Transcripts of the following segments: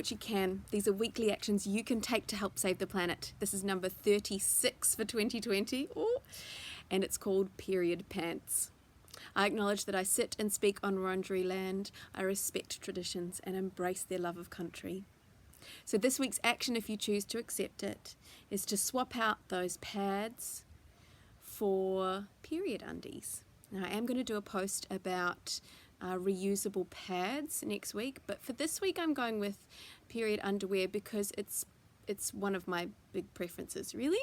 Which you can. These are weekly actions you can take to help save the planet. This is number 36 for 2020. Ooh. And it's called Period Pants. I acknowledge that I sit and speak on Wurundjeri land. I respect traditions and embrace their love of country. So this week's action, if you choose to accept it, is to swap out those pads for period undies. Now, I am going to do a post about reusable pads next week, but for this week I'm going with period underwear because it's one of my big preferences, really.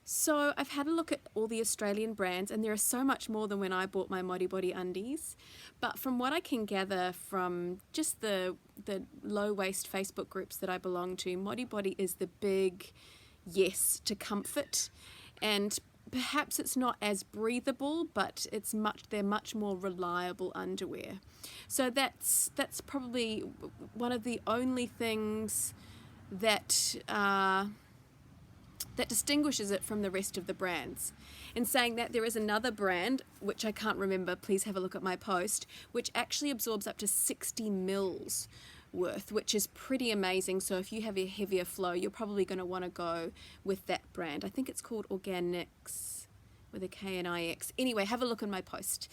So I've had a look at all the Australian brands, and there are so much more than when I bought my Modi Body undies. But from what I can gather from just the low waist Facebook groups that I belong to, Modi Body is the big yes to comfort, and perhaps it's not as breathable, but they're much more reliable underwear. So that's probably one of the only things that distinguishes it from the rest of the brands. In saying that, there is another brand, which I can't remember, please have a look at my post, which actually absorbs up to 60 mils worth, which is pretty amazing. So if you have a heavier flow, you're probably going to want to go with that brand. I think it's called Organics with a K and I-X. Anyway, have a look in my post.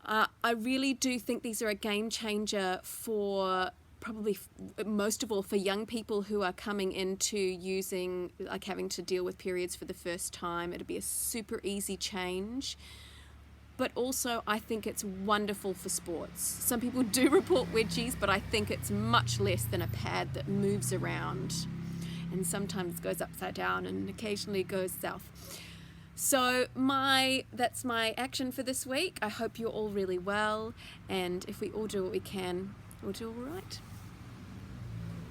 I really do think these are a game changer for probably most of all for young people who are coming into having to deal with periods for the first time. It'll be a super easy change. But also I think it's wonderful for sports. Some people do report wedgies, but I think it's much less than a pad that moves around and sometimes goes upside down and occasionally goes south. So that's my action for this week. I hope you're all really well, and if we all do what we can, we'll do all right.